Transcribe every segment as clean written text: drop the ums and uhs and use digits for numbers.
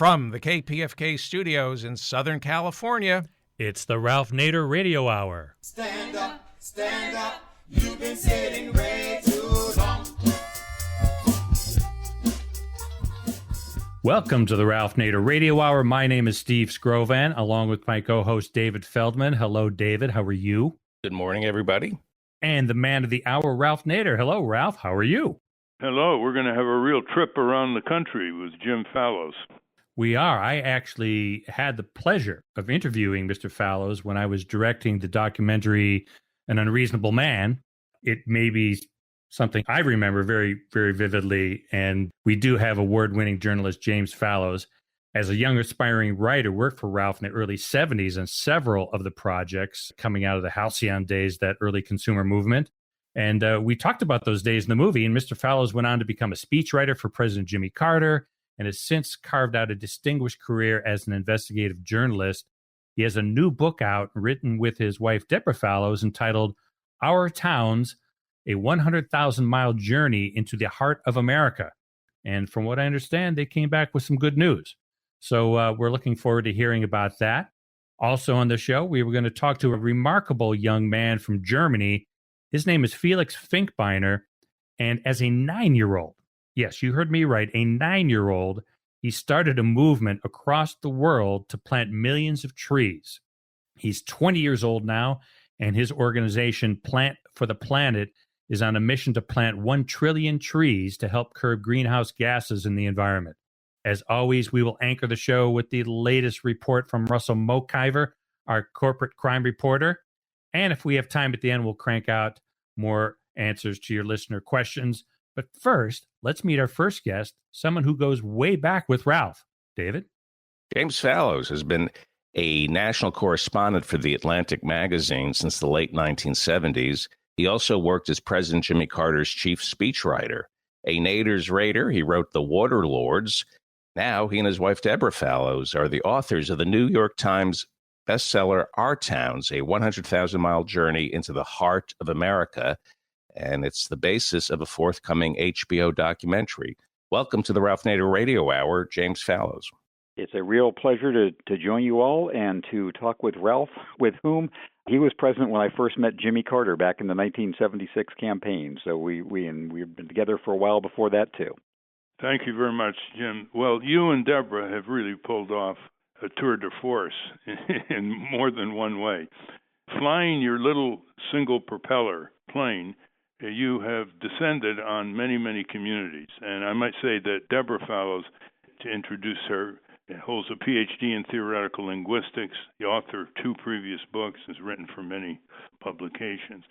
From the KPFK studios in Southern California, it's the Ralph Nader Radio Hour. Stand up, you've been sitting way too long. Welcome to the Ralph Nader Radio Hour. My name is Steve Scrovan, along with my co-host David Feldman. Hello, David. How are you? Good morning, everybody. And the man of the hour, Ralph Nader. Hello, Ralph. How are you? Hello. We're going to have a real trip around the country with Jim Fallows. We are. I actually had the pleasure of interviewing Mr. Fallows when I was directing the documentary An Unreasonable Man. It may be something I remember very, very vividly. And we do have award-winning journalist James Fallows. As a young aspiring writer, worked for Ralph in the early 70s on several of the projects coming out of the halcyon days, that early consumer movement. And we talked about those days in the movie. And Mr. Fallows went on to become a speechwriter for President Jimmy Carter, and has since carved out a distinguished career as an investigative journalist. He has a new book out written with his wife, Deborah Fallows, entitled Our Towns, a 100,000-mile journey into the heart of America. And from what I understand, they came back with some good news. So we're looking forward to hearing about that. Also on the show, we were going to talk to a remarkable young man from Germany. His name is Felix Finkbeiner. And as a 9-year-old, yes, you heard me right, a 9-year-old, he started a movement across the world to plant millions of trees. He's 20 years old now, and his organization, Plant for the Planet, is on a mission to plant 1 trillion trees to help curb greenhouse gases in the environment. As always, we will anchor the show with the latest report from Russell Mokiver, our corporate crime reporter. And if we have time at the end, we'll crank out more answers to your listener questions. But first, let's meet our first guest, someone who goes way back with Ralph. David? James Fallows has been a national correspondent for The Atlantic magazine since the late 1970s. He also worked as President Jimmy Carter's chief speechwriter. A Nader's Raider, he wrote The Water Lords. Now, he and his wife, Deborah Fallows, are the authors of the New York Times bestseller, Our Towns, a 100,000-mile journey into the heart of America. And it's the basis of a forthcoming HBO documentary. Welcome to the Ralph Nader Radio Hour, James Fallows. It's a real pleasure to join you all and to talk with Ralph, with whom he was president when I first met Jimmy Carter back in the 1976 campaign. So we've been together for a while before that, too. Thank you very much, Jim. Well, you and Deborah have really pulled off a tour de force in more than one way. Flying your little single propeller plane, you have descended on many, many communities. And I might say that Deborah Fallows, to introduce her, holds a PhD in theoretical linguistics, the author of 2 previous books, has written for many publications.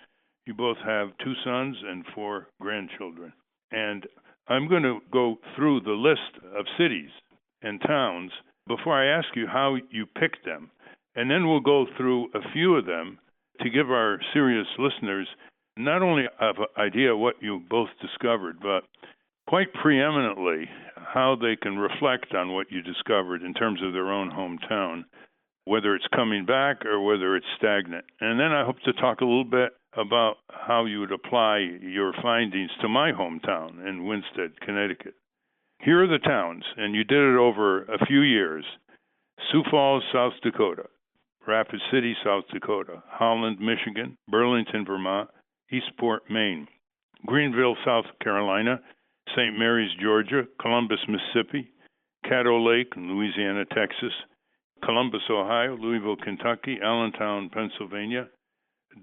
You both have 2 sons and 4 grandchildren. And I'm going to go through the list of cities and towns before I ask you how you picked them. And then we'll go through a few of them to give our serious listeners not only have an idea what you both discovered, but quite preeminently how they can reflect on what you discovered in terms of their own hometown, whether it's coming back or whether it's stagnant. And then I hope to talk a little bit about how you would apply your findings to my hometown in Winsted, Connecticut. Here are the towns, and you did it over a few years. Sioux Falls, South Dakota; Rapid City, South Dakota; Holland, Michigan; Burlington, Vermont; Eastport, Maine; Greenville, South Carolina; St. Mary's, Georgia; Columbus, Mississippi; Caddo Lake, Louisiana, Texas; Columbus, Ohio; Louisville, Kentucky; Allentown, Pennsylvania;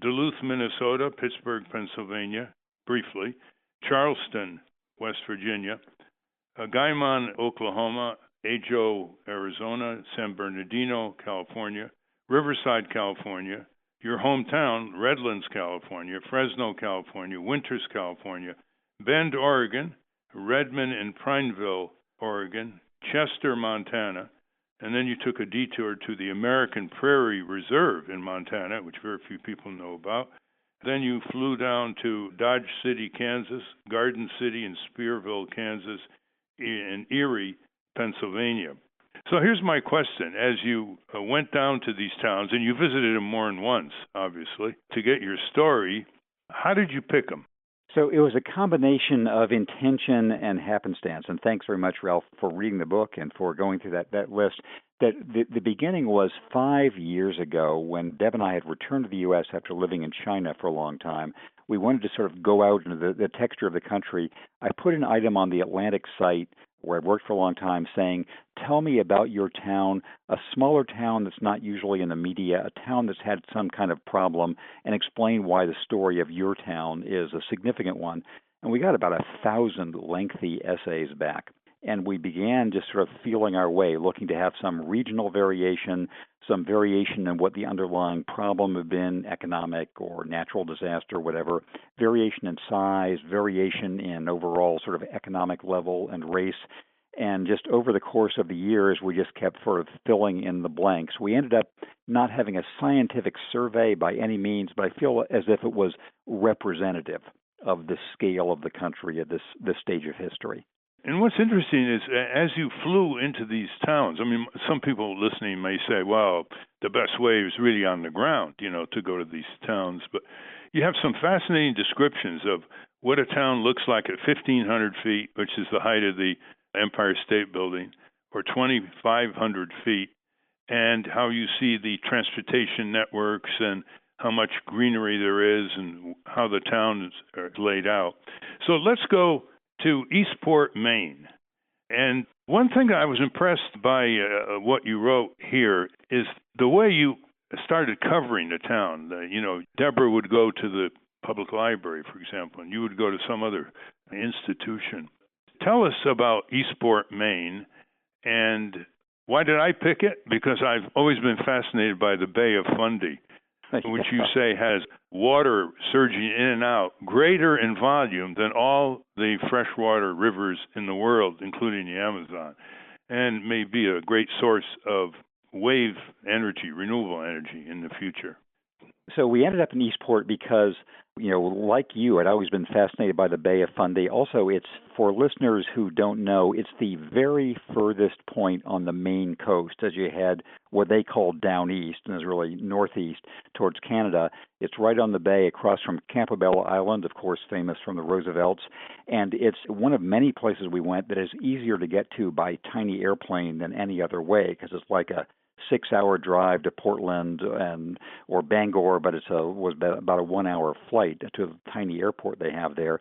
Duluth, Minnesota; Pittsburgh, Pennsylvania, briefly; Charleston, West Virginia; Guymon, Oklahoma; Ajo, Arizona; San Bernardino, California; Riverside, California; your hometown, Redlands, California; Fresno, California; Winters, California; Bend, Oregon; Redmond and Prineville, Oregon; Chester, Montana; and then you took a detour to the American Prairie Reserve in Montana, which very few people know about. Then you flew down to Dodge City, Kansas; Garden City and Spearville, Kansas; and Erie, Pennsylvania. So here's my question. As you went down to these towns, and you visited them more than once, obviously, to get your story, how did you pick them? So it was a combination of intention and happenstance. And thanks very much, Ralph, for reading the book and for going through that list. That the beginning was 5 years ago when Deb and I had returned to the U.S. after living in China for a long time. We wanted to sort of go out into the texture of the country. I put an item on the Atlantic site where I've worked for a long time saying, tell me about your town, a smaller town that's not usually in the media, a town that's had some kind of problem, and explain why the story of your town is a significant one. And we got about 1,000 lengthy essays back. And we began just sort of feeling our way, looking to have some regional variation, some variation in what the underlying problem had been, economic or natural disaster, whatever, variation in size, variation in overall sort of economic level and race. And just over the course of the years, we just kept sort of filling in the blanks. We ended up not having a scientific survey by any means, but I feel as if it was representative of the scale of the country at this stage of history. And what's interesting is, as you flew into these towns, I mean, some people listening may say, well, the best way is really on the ground, to go to these towns. But you have some fascinating descriptions of what a town looks like at 1,500 feet, which is the height of the Empire State Building, or 2,500 feet, and how you see the transportation networks and how much greenery there is and how the town is laid out. So let's go to Eastport, Maine. And one thing I was impressed by what you wrote here is the way you started covering the town. Deborah would go to the public library, for example, and you would go to some other institution. Tell us about Eastport, Maine, and why did I pick it? Because I've always been fascinated by the Bay of Fundy, which you say has water surging in and out, greater in volume than all the freshwater rivers in the world, including the Amazon, and may be a great source of wave energy, renewable energy in the future. So we ended up in Eastport because, like you, I'd always been fascinated by the Bay of Fundy. Also, it's, for listeners who don't know, it's the very furthest point on the Maine coast as you head what they call down east, and is really northeast towards Canada. It's right on the bay across from Campobello Island, of course, famous from the Roosevelts. And it's one of many places we went that is easier to get to by tiny airplane than any other way, because it's like a 6-hour drive to Portland or Bangor, but was about a 1-hour flight to a tiny airport they have there.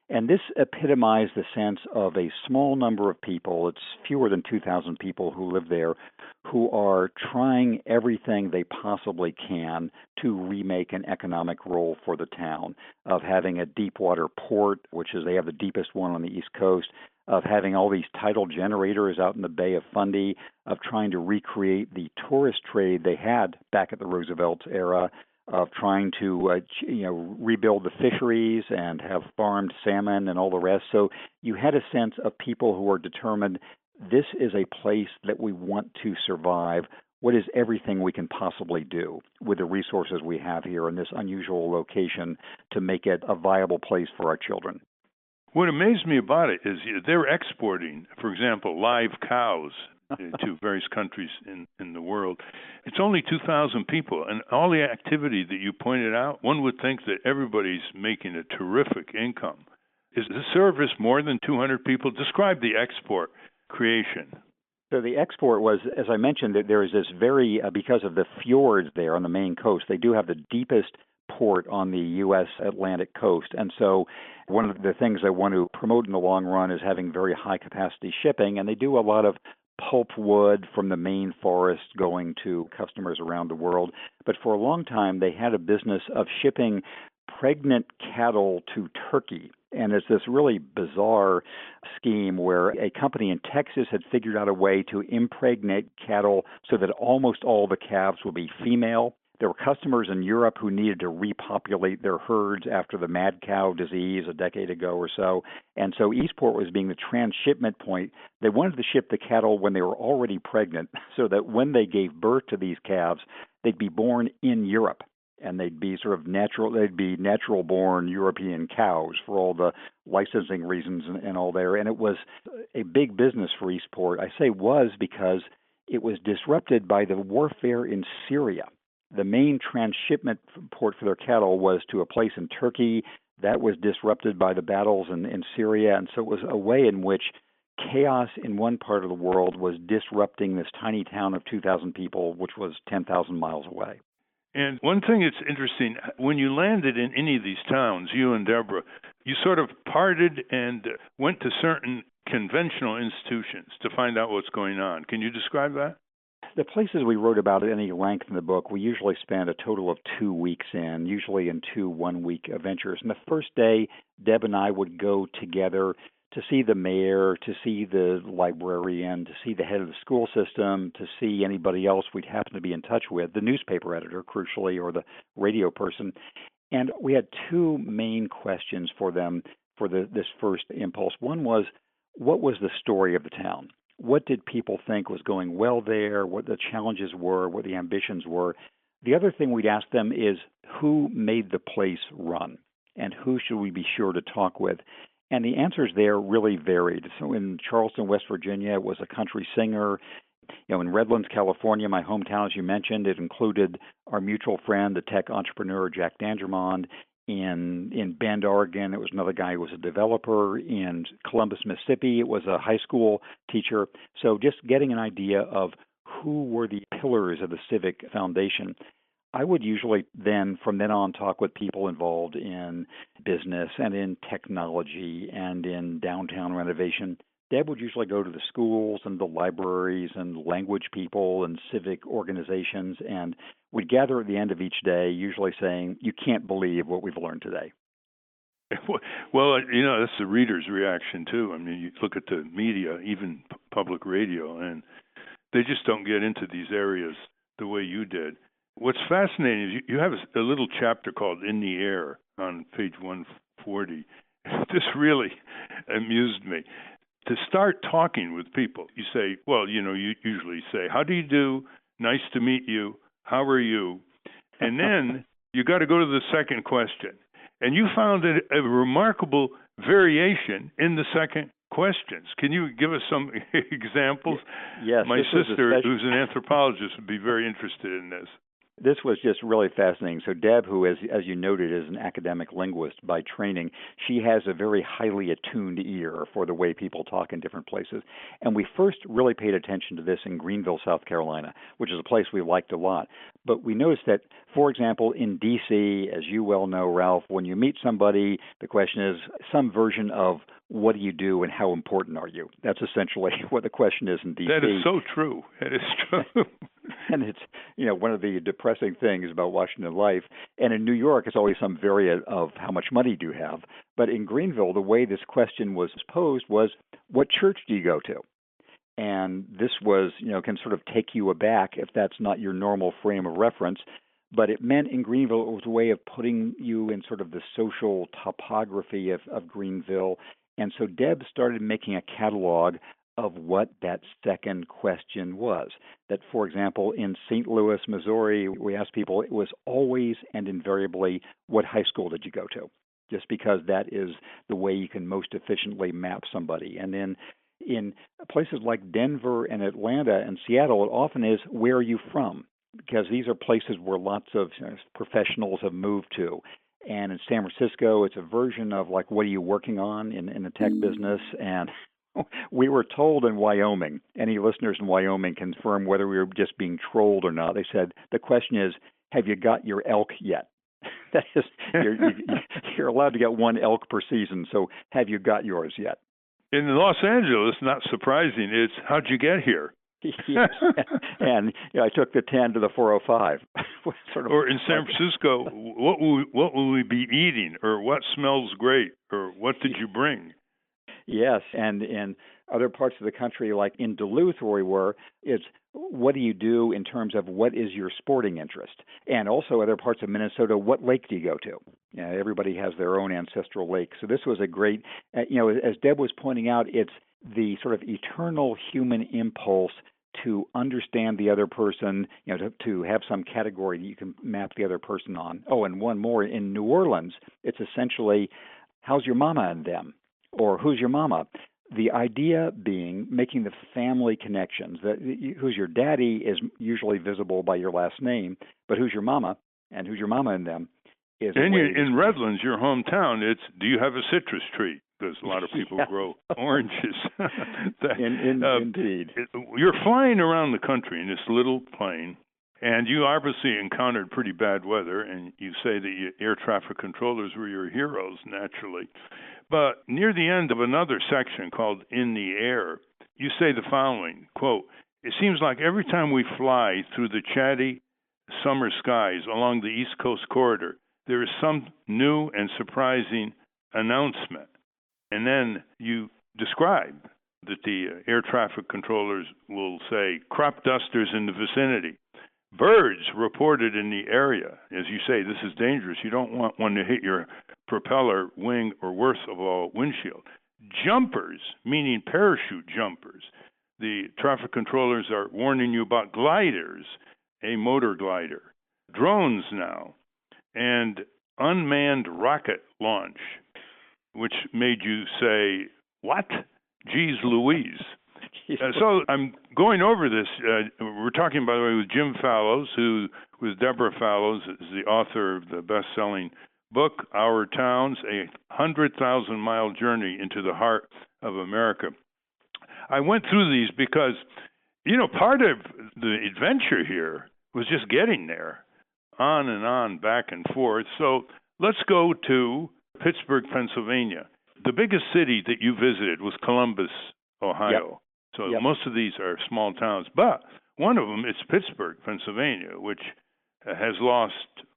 And this epitomized the sense of a small number of people, it's fewer than 2,000 people who live there, who are trying everything they possibly can to remake an economic role for the town, of having a deep water port, which is they have the deepest one on the East Coast, of having all these tidal generators out in the Bay of Fundy, of trying to recreate the tourist trade they had back at the Roosevelt era, of trying to rebuild the fisheries and have farmed salmon and all the rest. So you had a sense of people who are determined, this is a place that we want to survive. What is everything we can possibly do with the resources we have here in this unusual location to make it a viable place for our children? What amazed me about it is they're exporting, for example, live cows to various countries in the world. It's only 2,000 people, and all the activity that you pointed out, one would think that everybody's making a terrific income. Is the service more than 200 people? Describe the export creation. So the export was, as I mentioned, that there is this because of the fjords there on the Maine coast, they do have the deepest port on the U.S. Atlantic coast. And so one of the things they want to promote in the long run is having very high capacity shipping, and they do a lot of pulp wood from the Maine forest going to customers around the world. But for a long time, they had a business of shipping pregnant cattle to Turkey. And it's this really bizarre scheme where a company in Texas had figured out a way to impregnate cattle so that almost all the calves would be female. There were customers in Europe who needed to repopulate their herds after the mad cow disease a decade ago or so. And so Eastport was being the transshipment point. They wanted to ship the cattle when they were already pregnant so that when they gave birth to these calves, they'd be born in Europe. And they'd be natural born European cows for all the licensing reasons and all there. And it was a big business for Eastport. I say was because it was disrupted by the warfare in Syria. The main transshipment port for their cattle was to a place in Turkey. That was disrupted by the battles in Syria, and so it was a way in which chaos in one part of the world was disrupting this tiny town of 2,000 people, which was 10,000 miles away. And one thing that's interesting, when you landed in any of these towns, you and Deborah, you sort of parted and went to certain conventional institutions to find out what's going on. Can you describe that? The places we wrote about at any length in the book, we usually spend a total of 2 weeks in, usually in 2 one-week adventures. And the first day, Deb and I would go together to see the mayor, to see the librarian, to see the head of the school system, to see anybody else we'd happen to be in touch with, the newspaper editor, crucially, or the radio person. And we had 2 main questions for them for this first impulse. One was, what was the story of the town? What did people think was going well there? What the challenges were? What the ambitions were? The other thing we'd ask them is, who made the place run? And who should we be sure to talk with? And the answers there really varied. So in Charleston, West Virginia, it was a country singer. In Redlands, California, my hometown, as you mentioned, it included our mutual friend, the tech entrepreneur Jack Dangermond. In Bend, Oregon, it was another guy who was a developer. In Columbus, Mississippi, it was a high school teacher. So just getting an idea of who were the pillars of the Civic Foundation. I would usually then, from then on, talk with people involved in business and in technology and in downtown renovation. Deb would usually go to the schools and the libraries and language people and civic organizations, and we'd gather at the end of each day, usually saying, you can't believe what we've learned today. Well, that's the reader's reaction, too. I mean, you look at the media, even public radio, and they just don't get into these areas the way you did. What's fascinating is you have a little chapter called In the Air on page 140. This really amused me. To start talking with people, you say, well, you usually say, how do you do? Nice to meet you. How are you? And then you got to go to the second question. And you found a remarkable variation in the second questions. Can you give us some examples? Yes. My sister, who's an anthropologist, would be very interested in this. This was just really fascinating. So Deb, who, as you noted, is an academic linguist by training, she has a very highly attuned ear for the way people talk in different places. And we first really paid attention to this in Greenville, South Carolina, which is a place we liked a lot. But we noticed that, for example, in D.C., as you well know, Ralph, when you meet somebody, the question is some version of, what do you do and how important are you? That's essentially what the question is in D.C. That is so true. That is true. And it's, one of the depressing things about Washington life. And in New York, it's always some variant of how much money do you have. But in Greenville, the way this question was posed was, what church do you go to? And this was, can sort of take you aback if that's not your normal frame of reference. But it meant in Greenville, it was a way of putting you in sort of the social topography of Greenville. And so Deb started making a catalog of what that second question was. That, for example, in St. Louis, Missouri, we asked people, it was always and invariably, what high school did you go to? Just because that is the way you can most efficiently map somebody. And then in places like Denver and Atlanta and Seattle, it often is, where are you from? Because these are places where lots of professionals have moved to. And in San Francisco, it's a version of like, what are you working on in the tech business? And we were told in Wyoming, any listeners in Wyoming confirm whether we were just being trolled or not. They said, the question is, have you got your elk yet? That is, you're allowed to get one elk per season. So have you got yours yet? In Los Angeles, not surprising, it's how'd you get here? Yes. And I took the 10 to the 405. Or in San Francisco, what will we be eating? Or what smells great? Or what did you bring? Yes, and in other parts of the country, like in Duluth where we were, it's what do you do in terms of what is your sporting interest? And also other parts of Minnesota, what lake do you go to? Everybody has their own ancestral lake. So this was a great, as Deb was pointing out, it's the sort of eternal human impulse to understand the other person, to have some category that you can map the other person on. Oh, and one more, in New Orleans, it's essentially, how's your mama and them? Or who's your mama? The idea being making the family connections. That who's your daddy is usually visible by your last name, but who's your mama and who's your mama and them is And in Redlands, your hometown, it's do you have a citrus tree? Because a lot of people grow oranges. Indeed. You're flying around the country in this little plane, and you obviously encountered pretty bad weather, and you say that air traffic controllers were your heroes, naturally. But near the end of another section called In the Air, you say the following, quote, "It seems like every time we fly through the chatty summer skies along the East Coast corridor, there is some new and surprising announcement." And then you describe that the air traffic controllers will say, crop dusters in the vicinity, birds reported in the area. As you say, this is dangerous. You don't want one to hit your propeller, wing, or worst of all, windshield. Jumpers, meaning parachute jumpers. The traffic controllers are warning you about gliders, a motor glider, drones now, and unmanned rocket launch, which made you say, what? Geez Louise. So I'm going over this. We're talking, by the way, with Jim Fallows, who, with Deborah Fallows, is the author of the best-selling book, Our Towns, a 100,000-mile journey into the heart of America. I went through these because, part of the adventure here was just getting there, on and on, back and forth. So let's go to Pittsburgh, Pennsylvania. The biggest city that you visited was Columbus, Ohio. So most of these are small towns. But one of them is Pittsburgh, Pennsylvania, which has lost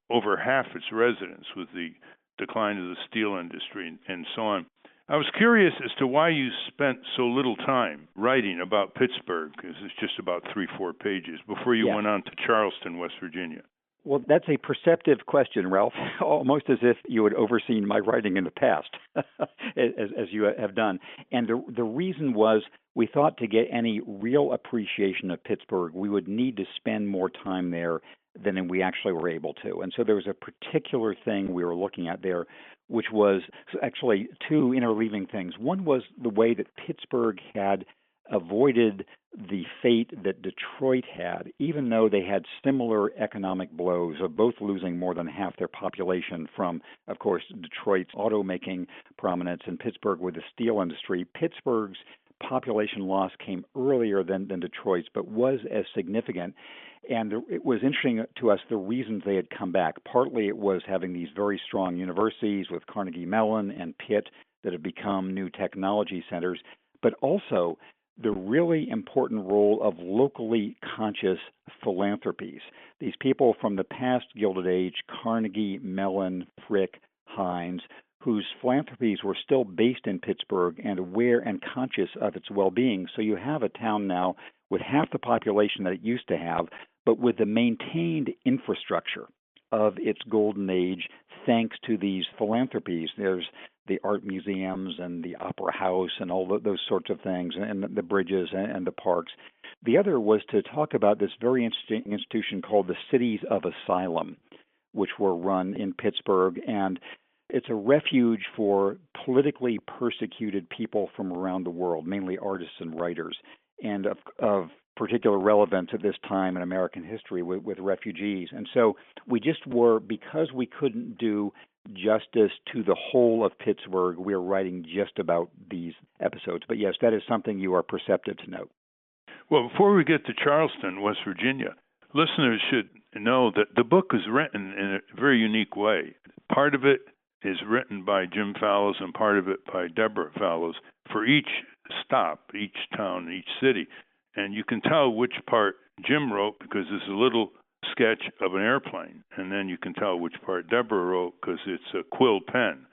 over half its residents with the decline of the steel industry and so on. I was curious as to why you spent so little time writing about Pittsburgh, because it's just about 3-4 pages, before you went on to Charleston, West Virginia. Well, that's a perceptive question, Ralph, almost as if you had overseen my writing in the past, as you have done. And the reason was we thought to get any real appreciation of Pittsburgh, we would need to spend more time there than we actually were able to. And so there was a particular thing we were looking at there, which was actually two interleaving things. One was the way that Pittsburgh had avoided the fate that Detroit had, even though they had similar economic blows of both losing more than half their population from, of course, Detroit's automaking prominence and Pittsburgh with the steel industry. Pittsburgh's population loss came earlier than Detroit's, but was as significant. And it was interesting to us the reasons they had come back. Partly it was having these very strong universities with Carnegie Mellon and Pitt that have become new technology centers, but also the really important role of locally conscious philanthropies. These people from the past Gilded Age, Carnegie, Mellon, Frick, Hines, whose philanthropies were still based in Pittsburgh and aware and conscious of its well-being. So you have a town now with half the population that it used to have, but with the maintained infrastructure of its golden age thanks to these philanthropies. There's the art museums and the opera house and all those sorts of things, and the bridges and the parks. The other was to talk about this very interesting institution called the Cities of Asylum, which were run in Pittsburgh, and it's a refuge for politically persecuted people from around the world, mainly artists and writers, and of particular relevance at this time in American history with refugees. And so we just were, because we couldn't do justice to the whole of Pittsburgh, we are writing just about these episodes. But yes, that is something you are perceptive to note. Well, before we get to Charleston, West Virginia, listeners should know that the book is written in a very unique way. Part of it is written by Jim Fallows and part of it by Deborah Fallows for each stop, each town, each city. And you can tell which part Jim wrote because there's a little sketch of an airplane. And then you can tell which part Deborah wrote because it's a quill pen.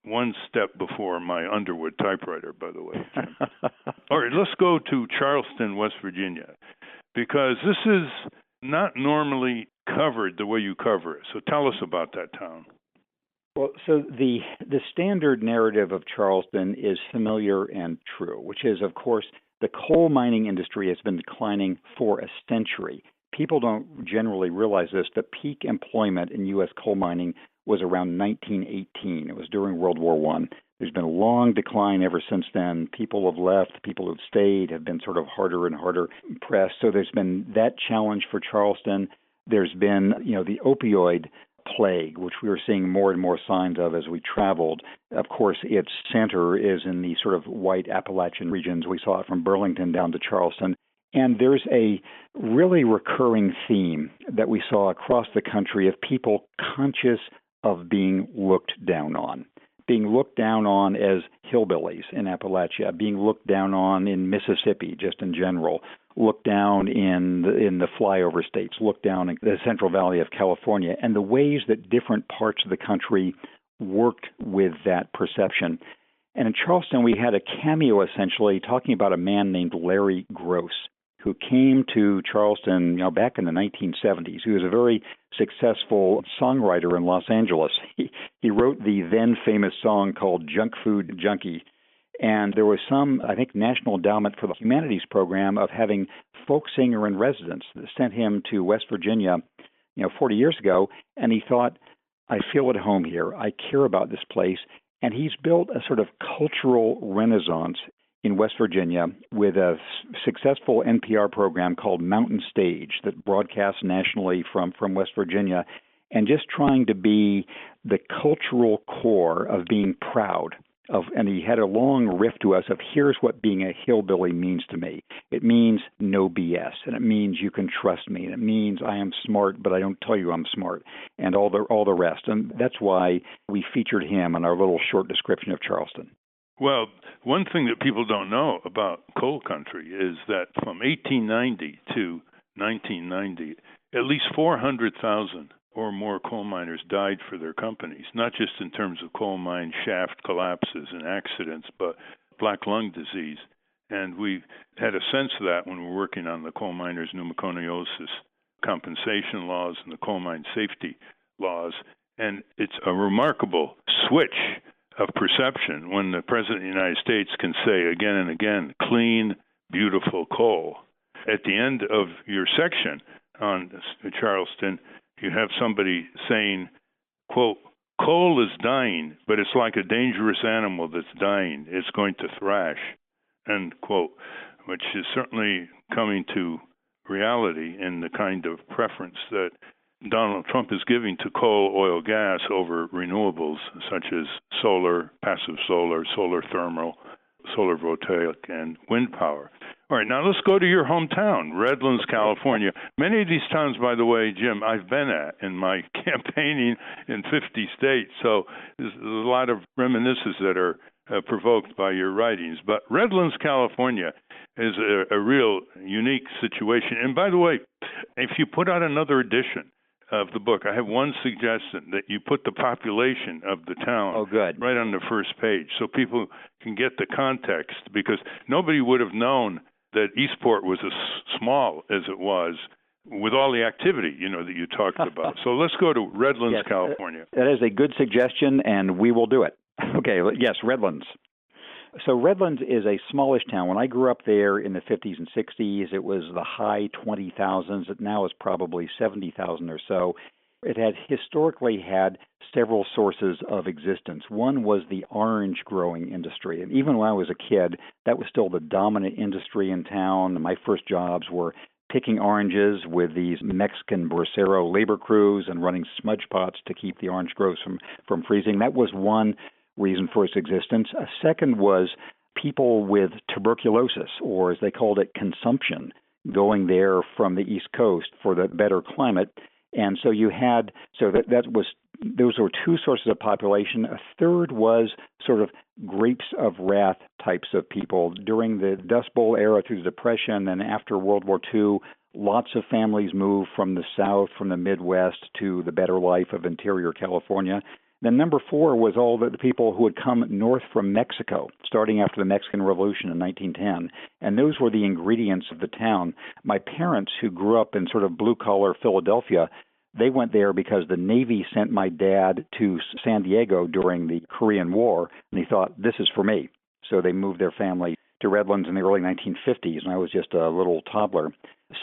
One step before my Underwood typewriter, by the way, Jim. All right, let's go to Charleston, West Virginia, because this is not normally covered the way you cover it. So tell us about that town. Well, so the standard narrative of Charleston is familiar and true, which is, of course, the coal mining industry has been declining for a century. People don't generally realize this. The peak employment in U.S. coal mining was around 1918. It was during World War I. There's been a long decline ever since then. People have left. People who've stayed have been sort of harder and harder pressed. So there's been that challenge for Charleston. There's been, the opioid plague, which we were seeing more and more signs of as we traveled. Of course, its center is in the sort of white Appalachian regions. We saw it from Burlington down to Charleston. And there's a really recurring theme that we saw across the country of people conscious of being looked down on. Being looked down on as hillbillies in Appalachia, being looked down on in Mississippi just in general, looked down in the flyover states, looked down in the Central Valley of California, and the ways that different parts of the country worked with that perception. And in Charleston, we had a cameo essentially talking about a man named Larry Gross, who came to Charleston, back in the 1970s. He was a very successful songwriter in Los Angeles. He wrote the then famous song called Junk Food Junkie. And there was some, I think, National Endowment for the Humanities program of having folk singer in residence that sent him to West Virginia, 40 years ago. And he thought, I feel at home here. I care about this place. And he's built a sort of cultural renaissance in West Virginia with a successful NPR program called Mountain Stage that broadcasts nationally from West Virginia, and just trying to be the cultural core of being proud of. And he had a long riff to us of, here's what being a hillbilly means to me. It means no BS, and it means you can trust me, and it means I am smart, but I don't tell you I'm smart, and all the rest. And that's why we featured him in our little short description of Charleston. Well, one thing that people don't know about coal country is that from 1890 to 1990, at least 400,000 or more coal miners died for their companies, not just in terms of coal mine shaft collapses and accidents, but black lung disease. And we had a sense of that when we were working on the coal miners' pneumoconiosis compensation laws and the coal mine safety laws. And it's a remarkable switch of perception when the President of the United States can say again and again, clean, beautiful coal. At the end of your section on Charleston, you have somebody saying, quote, coal is dying, but it's like a dangerous animal that's dying. It's going to thrash, end quote, which is certainly coming to reality in the kind of preference that Donald Trump is giving to coal, oil, gas over renewables such as solar, passive solar, solar thermal, solar voltaic, and wind power. All right, now let's go to your hometown, Redlands, California. Many of these towns, by the way, Jim, I've been at in my campaigning in 50 states, so there's a lot of reminiscences that are provoked by your writings. But Redlands, California is a real unique situation. And by the way, if you put out another edition of the book, I have one suggestion, that you put the population of the town right on the first page so people can get the context, because nobody would have known that Eastport was as small as it was with all the activity, that you talked about. So let's go to Redlands, yes, California. That is a good suggestion, and we will do it. Okay, yes, Redlands. So Redlands is a smallish town. When I grew up there in the 50s and 60s, it was the high 20,000s. It now is probably 70,000 or so. It had historically had several sources of existence. One was the orange growing industry. And even when I was a kid, that was still the dominant industry in town. My first jobs were picking oranges with these Mexican bracero labor crews and running smudge pots to keep the orange groves from freezing. That was one reason for its existence. A second was people with tuberculosis, or as they called it, consumption, going there from the East Coast for the better climate. And so you had, those were two sources of population. A third was sort of grapes of wrath types of people. During the Dust Bowl era through the Depression and after World War II, lots of families moved from the South, from the Midwest to the better life of interior California. Then number four was all the people who had come north from Mexico, starting after the Mexican Revolution in 1910. And those were the ingredients of the town. My parents, who grew up in sort of blue-collar Philadelphia, they went there because the Navy sent my dad to San Diego during the Korean War, and he thought, this is for me. So they moved their family to Redlands in the early 1950s, and I was just a little toddler.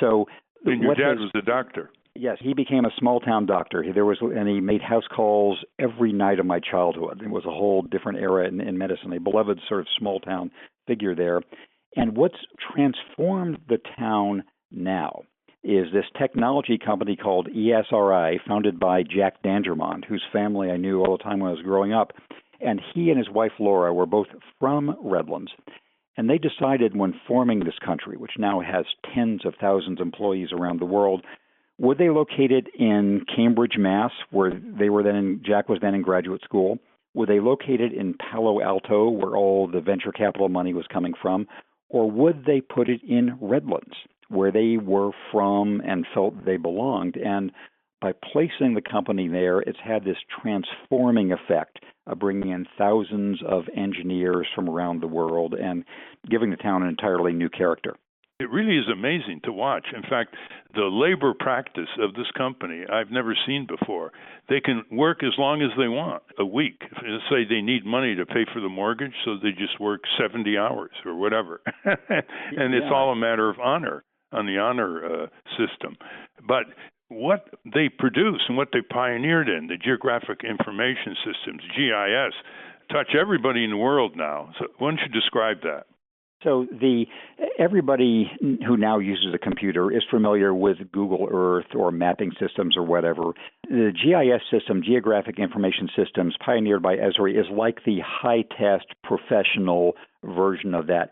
So, and your dad was a doctor. Yes, he became a small-town doctor. And he made house calls every night of my childhood. It was a whole different era in medicine, a beloved sort of small-town figure there. And what's transformed the town now is this technology company called ESRI, founded by Jack Dangermond, whose family I knew all the time when I was growing up. And he and his wife Laura were both from Redlands. And they decided when forming this country, which now has tens of thousands of employees around the world, would they locate it in Cambridge, Mass., where Jack was then in graduate school? Would they locate it in Palo Alto, where all the venture capital money was coming from? Or would they put it in Redlands, where they were from and felt they belonged? And by placing the company there, it's had this transforming effect of bringing in thousands of engineers from around the world and giving the town an entirely new character. It really is amazing to watch. In fact, the labor practice of this company I've never seen before. They can work as long as they want, a week. Let's say they need money to pay for the mortgage, so they just work 70 hours or whatever. And it's all a matter of honor on the honor system. But what they produce and what they pioneered in, the geographic information systems, GIS, touch everybody in the world now. So why don't you describe that? So everybody who now uses a computer is familiar with Google Earth or mapping systems or whatever. The GIS system, Geographic Information Systems, pioneered by Esri, is like the high-test professional version of that.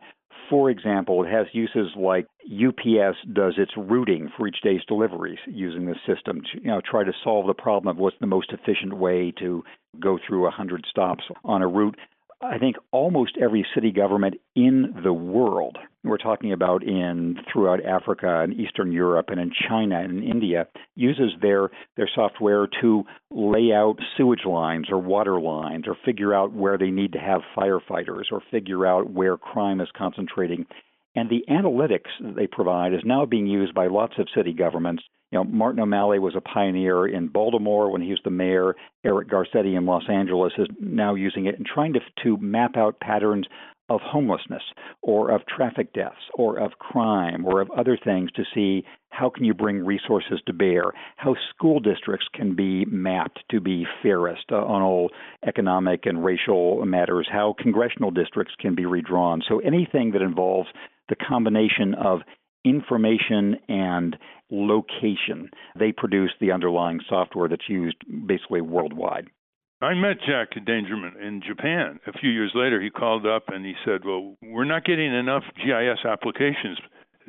For example, it has uses like UPS does its routing for each day's deliveries using this system to try to solve the problem of what's the most efficient way to go through 100 stops on a route. I think almost every city government in the world, we're talking about throughout Africa and Eastern Europe and in China and in India, uses their software to lay out sewage lines or water lines or figure out where they need to have firefighters or figure out where crime is concentrating. And the analytics that they provide is now being used by lots of city governments. Martin O'Malley was a pioneer in Baltimore when he was the mayor. Eric Garcetti in Los Angeles is now using it and trying to map out patterns of homelessness or of traffic deaths or of crime or of other things to see how can you bring resources to bear, how school districts can be mapped to be fairest on all economic and racial matters, how congressional districts can be redrawn. So anything that involves the combination of information and location, they produce the underlying software that's used basically worldwide. I met Jack Dangermond in Japan. A few years later, he called up and he said, well, we're not getting enough GIS applications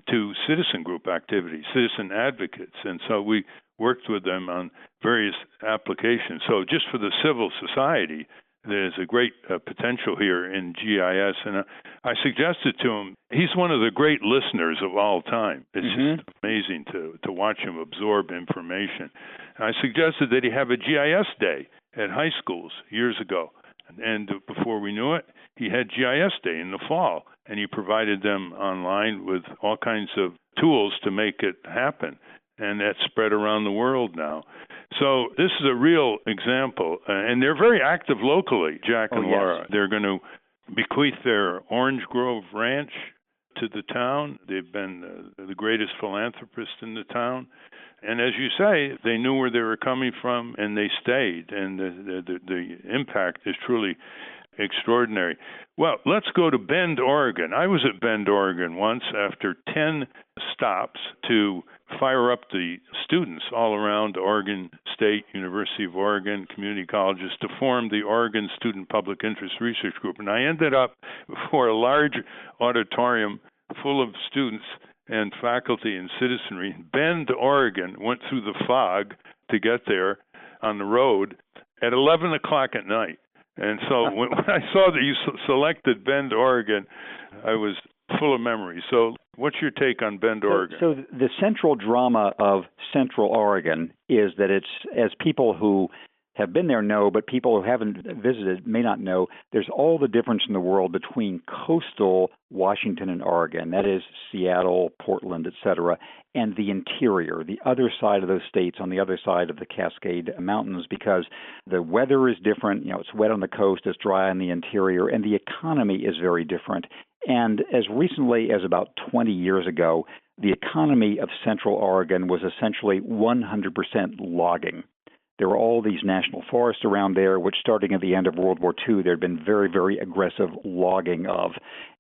to citizen group activities, citizen advocates. And so we worked with them on various applications. So just for the civil society, there's a great potential here in GIS. And I suggested to him, he's one of the great listeners of all time. It's just amazing to watch him absorb information. And I suggested that he have a GIS day at high schools years ago. And before we knew it, he had GIS Day in the fall, and he provided them online with all kinds of tools to make it happen. And that's spread around the world now. So this is a real example. And they're very active locally, Jack and Laura. They're going to bequeath their Orange Grove Ranch to the town. They've been the greatest philanthropists in the town. And as you say, they knew where they were coming from, and they stayed. And the impact is truly extraordinary. Well, let's go to Bend, Oregon. I was at Bend, Oregon once after 10 stops to fire up the students all around Oregon State, University of Oregon, community colleges to form the Oregon Student Public Interest Research Group. And I ended up before a large auditorium full of students and faculty and citizenry. Bend, Oregon, went through the fog to get there on the road at 11 o'clock at night. And so when I saw that you selected Bend, Oregon, I was full of memories. So what's your take on Bend, Oregon? So the central drama of Central Oregon is that it's, as people who have been there know, but people who haven't visited may not know, there's all the difference in the world between coastal Washington and Oregon, that is Seattle, Portland, et cetera, and the interior, the other side of those states on the other side of the Cascade Mountains, because the weather is different. It's wet on the coast, it's dry on the interior, and the economy is very different. And as recently as about 20 years ago, the economy of Central Oregon was essentially 100% logging. There were all these national forests around there, which starting at the end of World War II, there had been very, very aggressive logging of.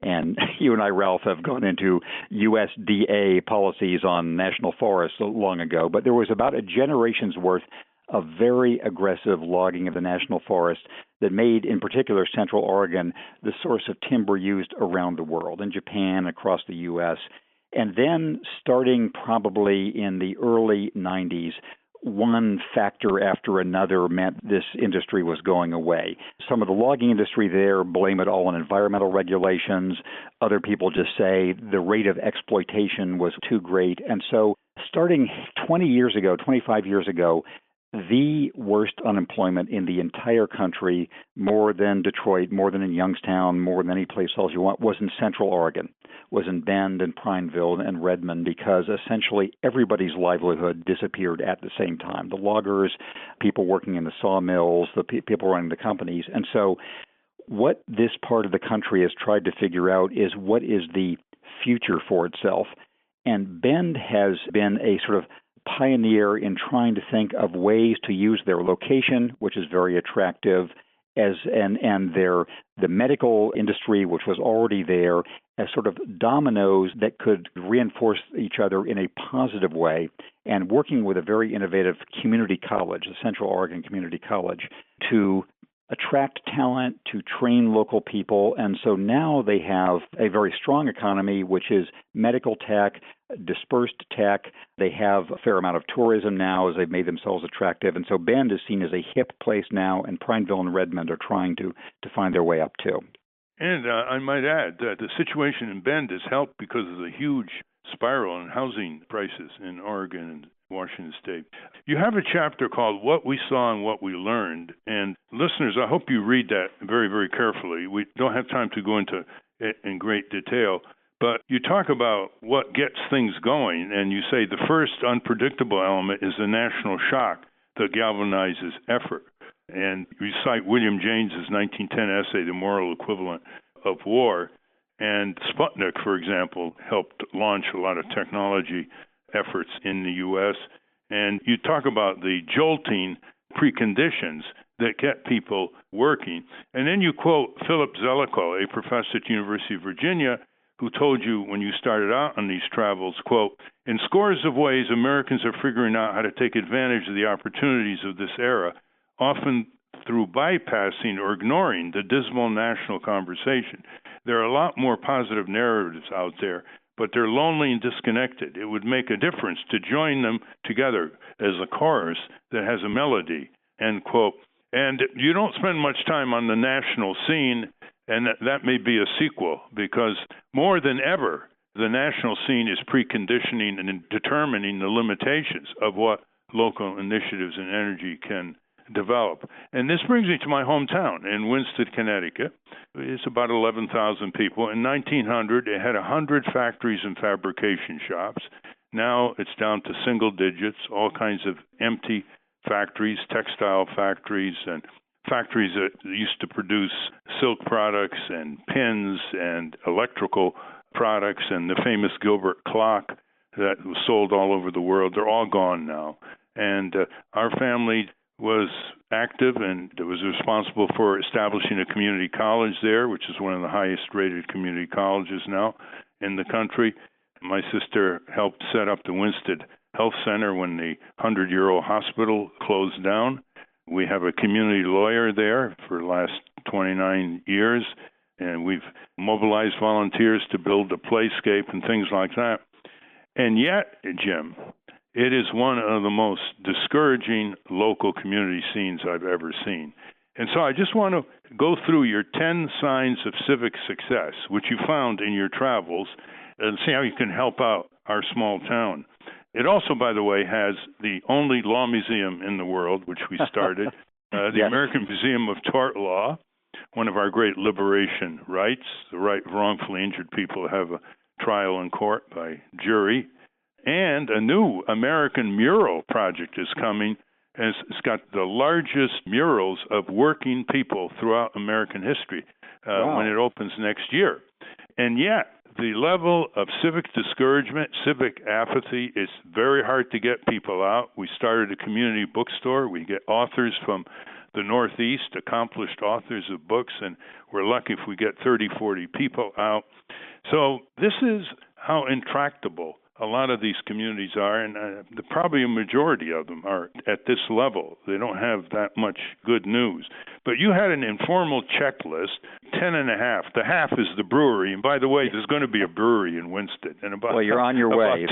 And you and I, Ralph, have gone into USDA policies on national forests long ago, but there was about a generation's worth of very aggressive logging of the national forest that made, in particular, Central Oregon the source of timber used around the world, in Japan, across the U.S. And then, starting probably in the early 90s, one factor after another meant this industry was going away. Some of the logging industry there blame it all on environmental regulations. Other people just say the rate of exploitation was too great. And so starting 25 years ago, the worst unemployment in the entire country, more than Detroit, more than in Youngstown, more than any place else you want, was in Central Oregon, was in Bend and Prineville and Redmond, because essentially everybody's livelihood disappeared at the same time. The loggers, people working in the sawmills, the people running the companies. And so what this part of the country has tried to figure out is what is the future for itself. And Bend has been a sort of pioneer in trying to think of ways to use their location, which is very attractive, and the medical industry, which was already there, as sort of dominoes that could reinforce each other in a positive way, and working with a very innovative community college, the Central Oregon Community College, to attract talent, to train local people. And so now they have a very strong economy, which is medical tech, dispersed tech. They have a fair amount of tourism now as they've made themselves attractive. And so Bend is seen as a hip place now, and Prineville and Redmond are trying to find their way up too. And I might add that the situation in Bend has helped because of the huge spiral in housing prices in Oregon and Washington State. You have a chapter called What We Saw and What We Learned. And listeners, I hope you read that very, very carefully. We don't have time to go into it in great detail, but you talk about what gets things going, and you say the first unpredictable element is the national shock that galvanizes effort. And you cite William James's 1910 essay, The Moral Equivalent of War. And Sputnik, for example, helped launch a lot of technology efforts in the U.S. And you talk about the jolting preconditions that get people working. And then you quote Philip Zelikow, a professor at the University of Virginia, who told you when you started out on these travels, quote, "In scores of ways, Americans are figuring out how to take advantage of the opportunities of this era, often through bypassing or ignoring the dismal national conversation. There are a lot more positive narratives out there, but they're lonely and disconnected. It would make a difference to join them together as a chorus that has a melody," end quote. And you don't spend much time on the national scene, and that may be a sequel, because more than ever, the national scene is preconditioning and determining the limitations of what local initiatives and energy can develop. And this brings me to my hometown in Winsted, Connecticut. It's about 11,000 people. In 1900, it had 100 factories and fabrication shops. Now it's down to single digits, all kinds of empty factories, textile factories, and factories that used to produce silk products and pins and electrical products and the famous Gilbert clock that was sold all over the world. They're all gone now. And our family was active and was responsible for establishing a community college there, which is one of the highest rated community colleges now in the country. My sister helped set up the Winsted Health Center when the 100-year-old hospital closed down. We have a community lawyer there for the last 29 years, and we've mobilized volunteers to build a playscape and things like that. And yet, Jim, it is one of the most discouraging local community scenes I've ever seen. And so I just want to go through your 10 signs of civic success, which you found in your travels, and see how you can help out our small town. It also, by the way, has the only law museum in the world, which we started, the Yes. American Museum of Tort Law, one of our great liberation rights, the right of wrongfully injured people to have a trial in court by jury. And a new American mural project is coming. And it's got the largest murals of working people throughout American history when it opens next year. And yet, the level of civic discouragement, civic apathy, it's very hard to get people out. We started a community bookstore. We get authors from the Northeast, accomplished authors of books, and we're lucky if we get 30, 40 people out. So this is how intractable a lot of these communities are, and probably a majority of them are at this level. They don't have that much good news. But you had an informal checklist, 10 and a half. The half is the brewery. And by the way, there's going to be a brewery in Winsted. Well, you're on your way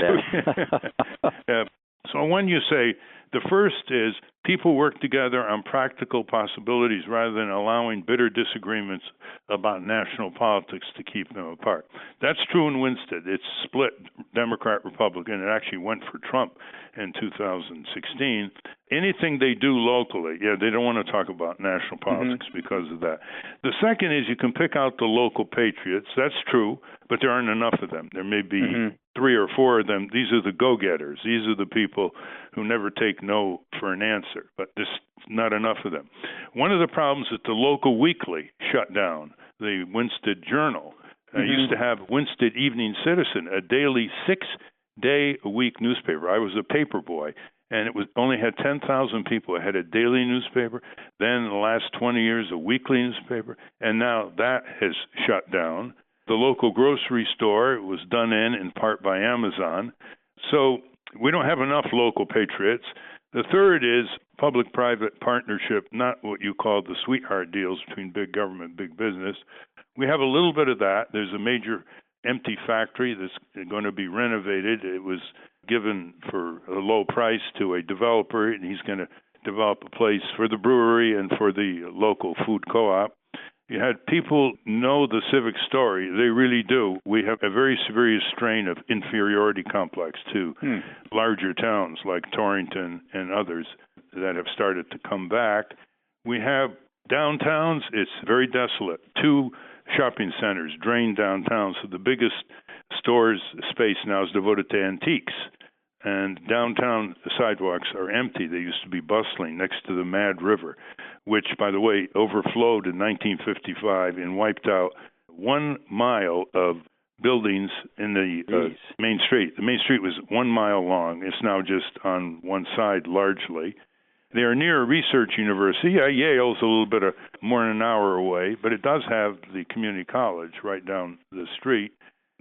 then. So when you say the first is people work together on practical possibilities rather than allowing bitter disagreements about national politics to keep them apart. That's true in Winsted. It's split Democrat-Republican. It actually went for Trump in 2016. Anything they do locally, they don't want to talk about national politics because of that. The second is you can pick out the local patriots. That's true, but there aren't enough of them. There may be 3 or 4 of them. These are the go-getters. These are the people who never take no for an answer, but there's not enough of them. One of the problems is the local weekly shut down, the Winsted Journal. I used to have Winsted Evening Citizen, a daily 6-day-a-week newspaper. I was a paper boy, and it was only had 10,000 people. It had a daily newspaper, then in the last 20 years, a weekly newspaper, and now that has shut down. The local grocery store was done in part by Amazon. So we don't have enough local patriots. The third is public-private partnership, not what you call the sweetheart deals between big government and big business. We have a little bit of that. There's a major empty factory that's going to be renovated. It was given for a low price to a developer, and he's going to develop a place for the brewery and for the local food co-op. You had people know the civic story. They really do. We have a very serious strain of inferiority complex to larger towns like Torrington and others that have started to come back. We have downtowns. It's very desolate. 2 shopping centers drain downtown, so the biggest store's space now is devoted to antiques. And downtown sidewalks are empty. They used to be bustling next to the Mad River, which, by the way, overflowed in 1955 and wiped out 1 mile of buildings in the main street. The main street was 1 mile long. It's now just on one side largely. They are near a research university. Yale's a little bit more than an hour away, but it does have the community college right down the street.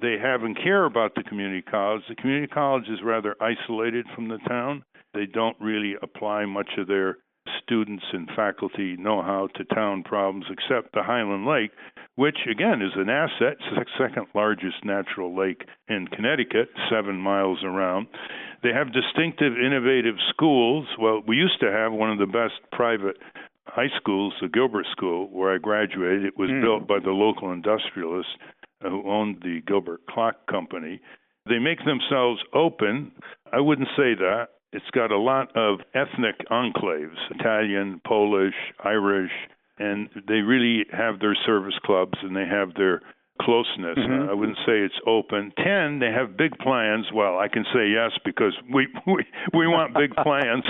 They have and care about the community college. The community college is rather isolated from the town. They don't really apply much of their students and faculty know-how to town problems except the Highland Lake, which, again, is an asset. It's the second largest natural lake in Connecticut, 7 miles around. They have distinctive, innovative schools. Well, we used to have one of the best private high schools, the Gilbert School, where I graduated. It was built by the local industrialists who owned the Gilbert Clock Company. They make themselves open. I wouldn't say that. It's got a lot of ethnic enclaves, Italian, Polish, Irish, and they really have their service clubs and they have their closeness. I wouldn't say it's open. 10, they have big plans. Well, I can say yes because we want big plans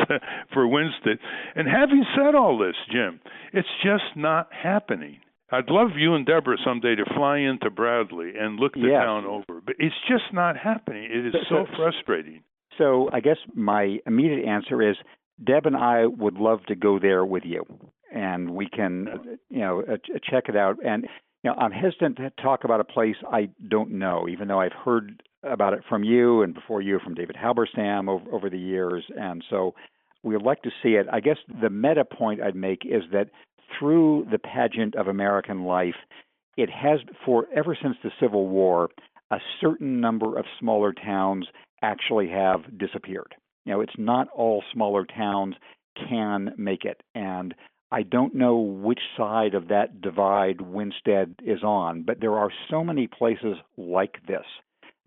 for Winsted. And having said all this, Jim, it's just not happening. I'd love you and Deborah someday to fly into Bradley and look the town over, but it's just not happening. It is so frustrating. So I guess my immediate answer is Deb and I would love to go there with you, and we can, check it out. And I'm hesitant to talk about a place I don't know, even though I've heard about it from you and before you from David Halberstam over the years. And so we would like to see it. I guess the meta point I'd make is that through the pageant of American life, it has, ever since the Civil War, a certain number of smaller towns actually have disappeared. It's not all smaller towns can make it. And I don't know which side of that divide Winsted is on, but there are so many places like this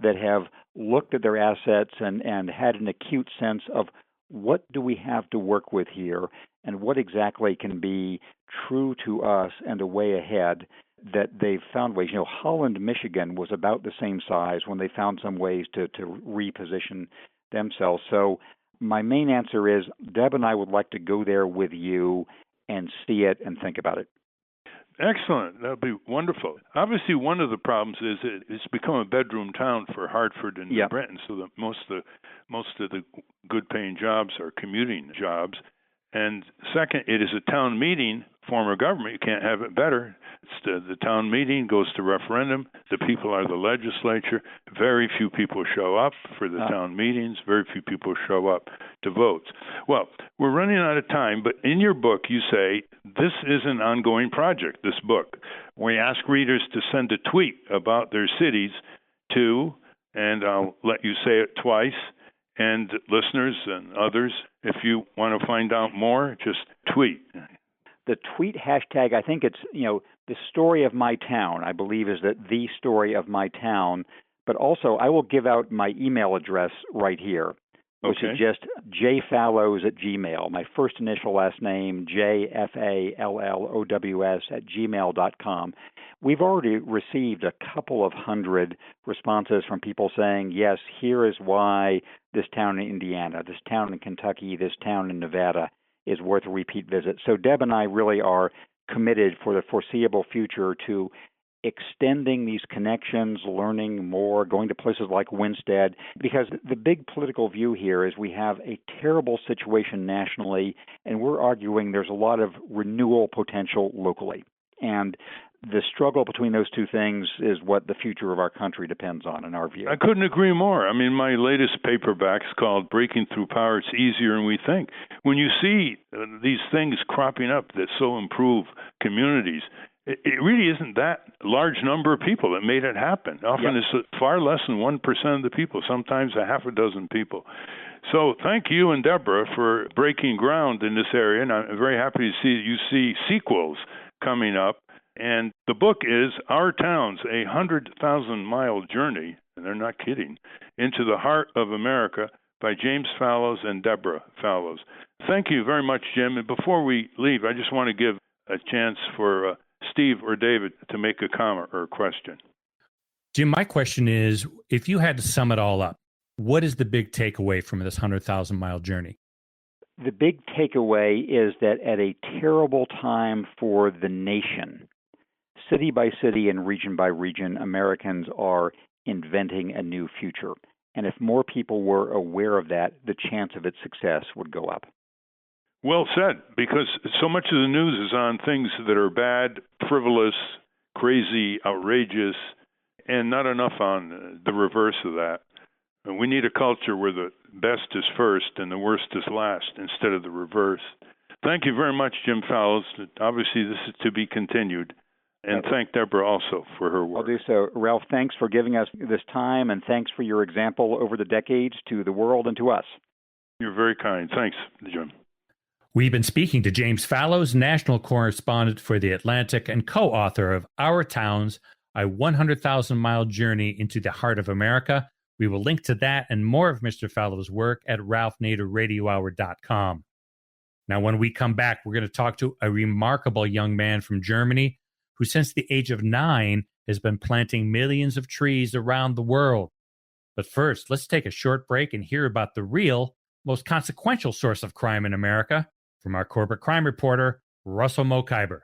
that have looked at their assets and had an acute sense of what do we have to work with here and what exactly can be true to us and a way ahead, that they've found ways. Holland, Michigan was about the same size when they found some ways to reposition themselves. So my main answer is Deb and I would like to go there with you and see it and think about it. Excellent. That would be wonderful. Obviously, one of the problems is it's become a bedroom town for Hartford and New Britain, so that most of the good-paying jobs are commuting jobs. And second, it is a town meeting form of government. You can't have it better. It's the town meeting goes to referendum. The people are the legislature. Very few people show up for the town meetings. Very few people show up to votes. Well, we're running out of time, but in your book you say this is an ongoing project, this book. We ask readers to send a tweet about their cities to, and I'll let you say it twice, and listeners and others, if you want to find out more, just tweet. The tweet hashtag, I think it's, the story of my town, I believe, is that the story of my town. But also, I will give out my email address right here, which is just jfallows@gmail. My first initial last name, JFALLOWS @gmail.com. We've already received a couple of hundred responses from people saying, yes, here is why this town in Indiana, this town in Kentucky, this town in Nevada is worth a repeat visit. So Deb and I really are committed for the foreseeable future to extending these connections, learning more, going to places like Winsted, because the big political view here is we have a terrible situation nationally, and we're arguing there's a lot of renewal potential locally. And the struggle between those two things is what the future of our country depends on, in our view. I couldn't agree more. I mean, my latest paperback's called Breaking Through Power, It's Easier Than We Think. When you see these things cropping up that so improve communities, it really isn't that large number of people that made it happen. Often it's far less than 1% of the people, sometimes a half a dozen people. So thank you and Deborah for breaking ground in this area, and I'm very happy to see that you see sequels coming up. And the book is Our Towns, a 100,000-mile journey, and they're not kidding, into the heart of America by James Fallows and Deborah Fallows. Thank you very much, Jim. And before we leave, I just want to give a chance for Steve or David to make a comment or a question. Jim, my question is, if you had to sum it all up, what is the big takeaway from this 100,000-mile journey? The big takeaway is that at a terrible time for the nation, city by city and region by region, Americans are inventing a new future. And if more people were aware of that, the chance of its success would go up. Well said, because so much of the news is on things that are bad, frivolous, crazy, outrageous, and not enough on the reverse of that. And we need a culture where the best is first and the worst is last instead of the reverse. Thank you very much, Jim Fallows. Obviously, this is to be continued. And thank Deborah also for her work. I'll do so. Ralph, thanks for giving us this time, and thanks for your example over the decades to the world and to us. You're very kind. Thanks, Jim. We've been speaking to James Fallows, national correspondent for The Atlantic and co-author of Our Towns, a 100,000-mile journey into the heart of America. We will link to that and more of Mr. Fallows' work at ralphnaderradiohour.com. Now, when we come back, we're going to talk to a remarkable young man from Germany who, since the age of 9, has been planting millions of trees around the world. But first, let's take a short break and hear about the real, most consequential source of crime in America from our corporate crime reporter, Russell Mokhiber.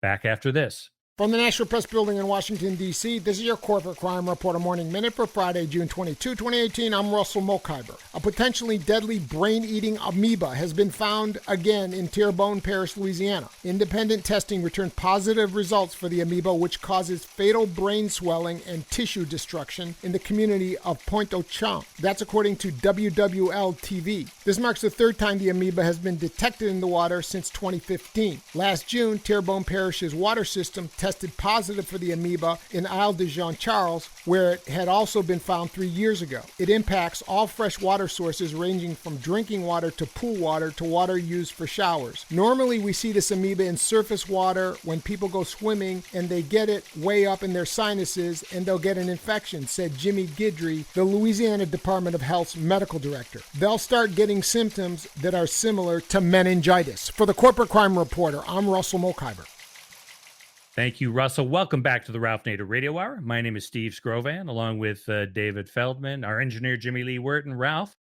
Back after this. From the National Press Building in Washington, D.C., this is your Corporate Crime Reporter Morning Minute for Friday, June 22, 2018. I'm Russell Mokhiber. A potentially deadly brain-eating amoeba has been found again in Terrebonne Parish, Louisiana. Independent testing returned positive results for the amoeba, which causes fatal brain swelling and tissue destruction in the community of Pointe-aux-Champs. That's according to WWL-TV. This marks the third time the amoeba has been detected in the water since 2015. Last June, Terrebonne Parish's water system tested positive for the amoeba in Isle de Jean-Charles, where it had also been found 3 years ago. It impacts all fresh water sources ranging from drinking water to pool water to water used for showers. Normally, we see this amoeba in surface water when people go swimming and they get it way up in their sinuses and they'll get an infection, said Jimmy Guidry, the Louisiana Department of Health's medical director. They'll start getting symptoms that are similar to meningitis. For the Corporate Crime Reporter, I'm Russell Mokhiber. Thank you, Russell. Welcome back to the Ralph Nader Radio Hour. My name is Steve Scrovan, along with David Feldman, our engineer, Jimmy Lee Wirt, and Ralph.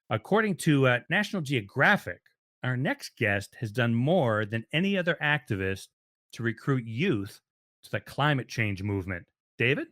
According to National Geographic, our next guest has done more than any other activist to recruit youth to the climate change movement? David?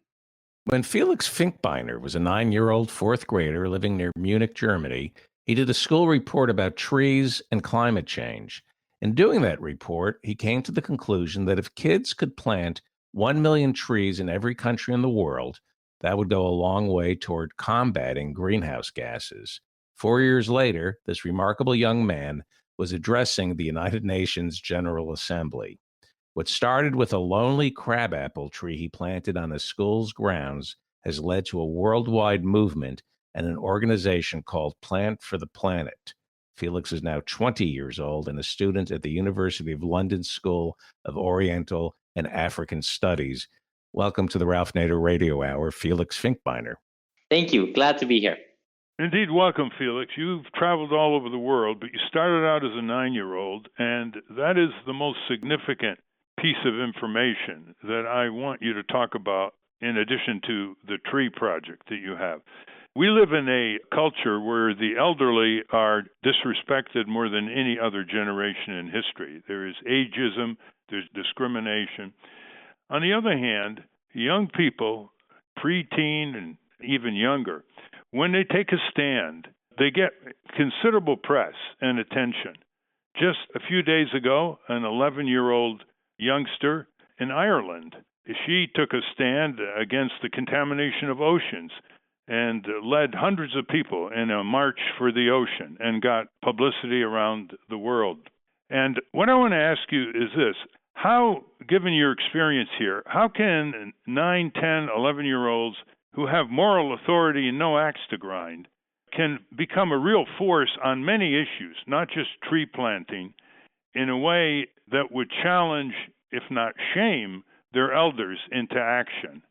When Felix Finkbeiner was a 9-year-old fourth grader living near Munich, Germany, he did a school report about trees and climate change. In doing that report, he came to the conclusion that if kids could plant 1 million trees in every country in the world, that would go a long way toward combating greenhouse gases. 4 years later, this remarkable young man was addressing the United Nations General Assembly. What started with a lonely crabapple tree he planted on his school's grounds has led to a worldwide movement and an organization called Plant for the Planet. Felix is now 20 years old and a student at the University of London School of Oriental and African Studies. Welcome to the Ralph Nader Radio Hour, Felix Finkbeiner. Thank you. Glad to be here. Indeed, welcome, Felix. You've traveled all over the world, but you started out as a 9-year-old, and that is the most significant piece of information that I want you to talk about in addition to the tree project that you have. We live in a culture where the elderly are disrespected more than any other generation in history. There is ageism, there's discrimination. On the other hand, young people, preteen and even younger, when they take a stand, they get considerable press and attention. Just a few days ago, an 11-year-old youngster in Ireland, she took a stand against the contamination of oceans and led hundreds of people in a march for the ocean and got publicity around the world. And what I want to ask you is this: how, given your experience here, how can 9, 10, 11-year-olds who have moral authority and no axe to grind can become a real force on many issues, not just tree planting, in a way that would challenge, if not shame, their elders into action?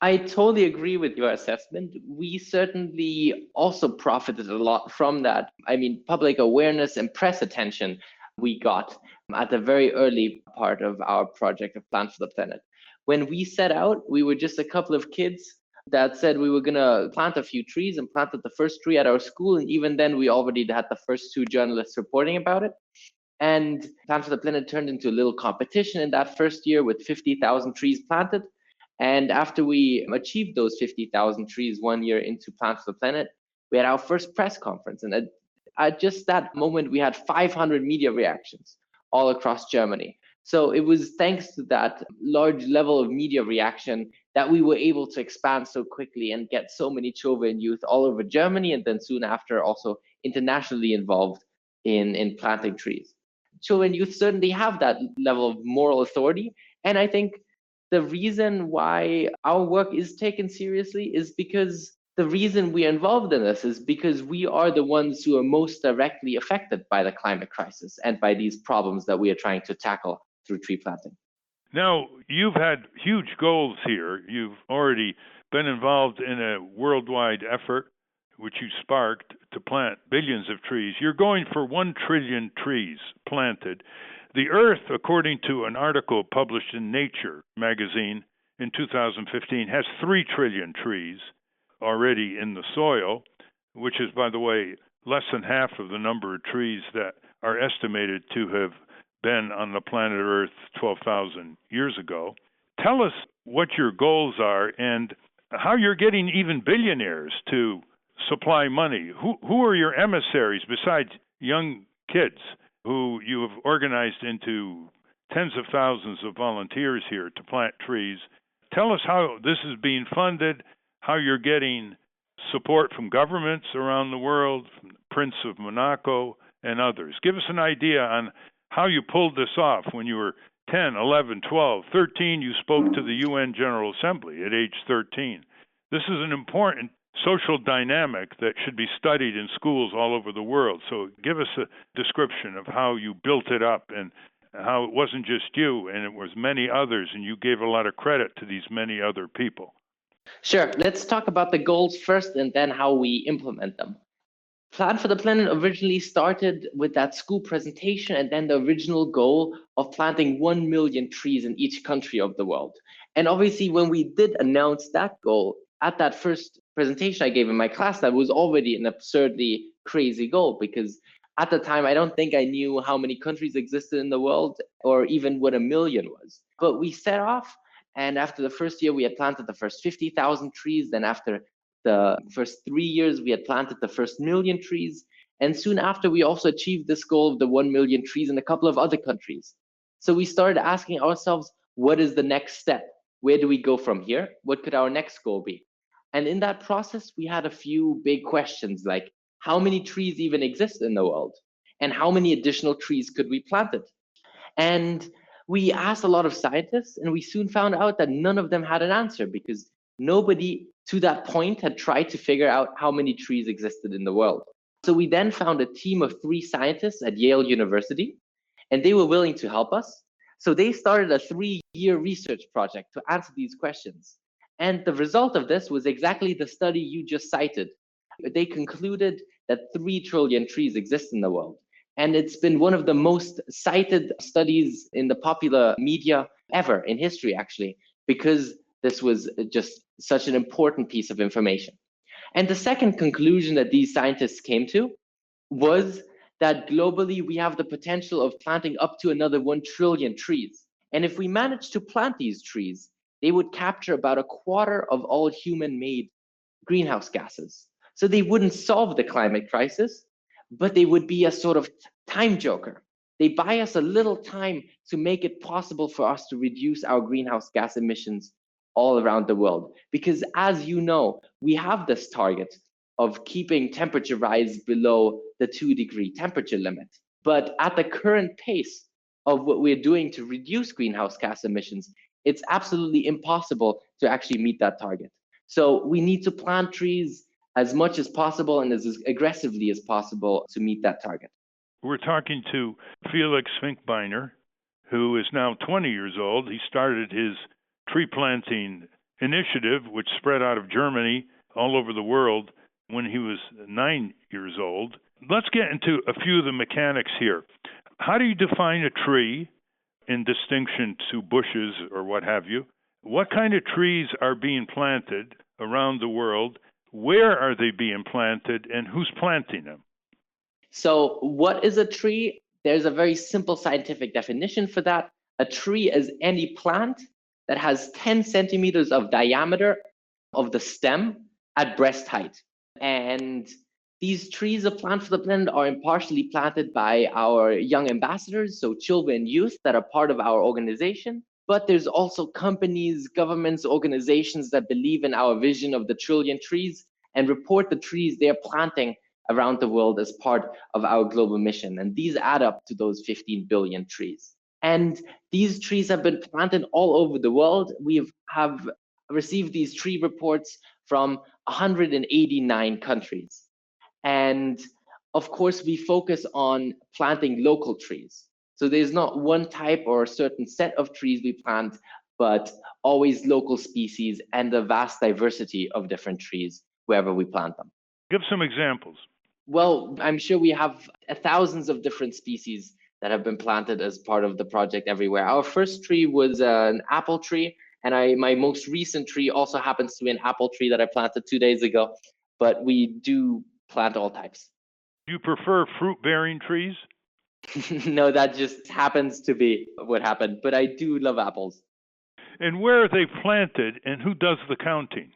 I totally agree with your assessment. We certainly also profited a lot from that. I mean, public awareness and press attention we got at the very early part of our project of Plant for the Planet. When we set out, we were just a couple of kids that said we were going to plant a few trees, and planted the first tree at our school. And even then, we already had the first 2 journalists reporting about it. And Plant for the Planet turned into a little competition in that first year with 50,000 trees planted. And after we achieved those 50,000 trees 1 year into Plant for the Planet, we had our first press conference. And at just that moment, we had 500 media reactions all across Germany. So it was thanks to that large level of media reaction that we were able to expand so quickly and get so many children youth all over Germany, and then soon after also internationally involved in planting trees. Children youth certainly have that level of moral authority. And I think the reason why our work is taken seriously is because the reason we are involved in this is because we are the ones who are most directly affected by the climate crisis and by these problems that we are trying to tackle through tree planting. Now, you've had huge goals here. You've already been involved in a worldwide effort, which you sparked, to plant billions of trees. You're going for 1 trillion trees planted. The Earth, according to an article published in Nature magazine in 2015, has 3 trillion trees already in the soil, which is, by the way, less than half of the number of trees that are estimated to have been on the planet Earth 12,000 years ago. Tell us what your goals are and how you're getting even billionaires to supply money. Who are your emissaries besides young kids who you have organized into tens of thousands of volunteers here to plant trees? Tell us how this is being funded, how you're getting support from governments around the world, from the Prince of Monaco and others. Give us an idea on how you pulled this off when you were 10, 11, 12, 13. You spoke to the UN General Assembly at age 13. This is an important social dynamic that should be studied in schools all over the world. So give us a description of how you built it up and how it wasn't just you and it was many others, and you gave a lot of credit to these many other people. Sure. Let's talk about the goals first and then how we implement them. Plant for the Planet originally started with that school presentation and then the original goal of planting 1 million trees in each country of the world. And obviously, when we did announce that goal at that first presentation I gave in my class, that was already an absurdly crazy goal, because At the time, I don't think I knew how many countries existed in the world or even what a million was. But we set off, and after the first year, we had planted the first 50,000 trees. Then after the first 3 years, we had planted the first million trees. And soon after, we also achieved this goal of the 1 million trees in a couple of other countries. So we started asking ourselves, what is the next step? Where do we go from here? What could our next goal be? And in that process, we had a few big questions like, how many trees even exist in the world? And how many additional trees could we plant? And we asked a lot of scientists, and we soon found out that none of them had an answer because nobody to that point had tried to figure out how many trees existed in the world. So we then found a team of 3 scientists at Yale University, and they were willing to help us. So they started a 3-year research project to answer these questions. And the result of this was exactly the study you just cited. They concluded that 3 trillion trees exist in the world. And it's been one of the most cited studies in the popular media ever in history, actually, because this was just such an important piece of information. And the second conclusion that these scientists came to was that globally we have the potential of planting up to another 1 trillion trees. And if we manage to plant these trees, they would capture about a quarter of all human-made greenhouse gases. So they wouldn't solve the climate crisis, but they would be a sort of time joker. They buy us a little time to make it possible for us to reduce our greenhouse gas emissions all around the world. Because as you know, we have this target of keeping temperature rise below the 2-degree temperature limit. But at the current pace of what we're doing to reduce greenhouse gas emissions, it's absolutely impossible to actually meet that target. So we need to plant trees as much as possible and as aggressively as possible to meet that target. We're talking to Felix Finkbeiner, who is now 20 years old. He started his tree planting initiative, which spread out of Germany all over the world when he was 9 years old. Let's get into a few of the mechanics here. How do you define a tree in distinction to bushes or what have you? What kind of trees are being planted around the world? Where are they being planted, and who's planting them? So what is a tree? There's a very simple scientific definition for that. A tree is any plant that has 10 centimeters of diameter of the stem at breast height. And these trees of Plant for the Planet are impartially planted by our young ambassadors, so children and youth that are part of our organization. But there's also companies, governments, organizations that believe in our vision of the trillion trees and report the trees they're planting around the world as part of our global mission. And these add up to those 15 billion trees. And these trees have been planted all over the world. We have received these tree reports from 189 countries. And of course, we focus on planting local trees. So there's not one type or a certain set of trees we plant, but always local species and a vast diversity of different trees wherever we plant them. Give some examples. Well, I'm sure we have thousands of different species that have been planted as part of the project everywhere. Our first tree was an apple tree, and my most recent tree also happens to be an apple tree that I planted 2 days ago, but we do plant all types. Do you prefer fruit-bearing trees? No, that just happens to be what happened, but I do love apples. And where are they planted, and who does the counting?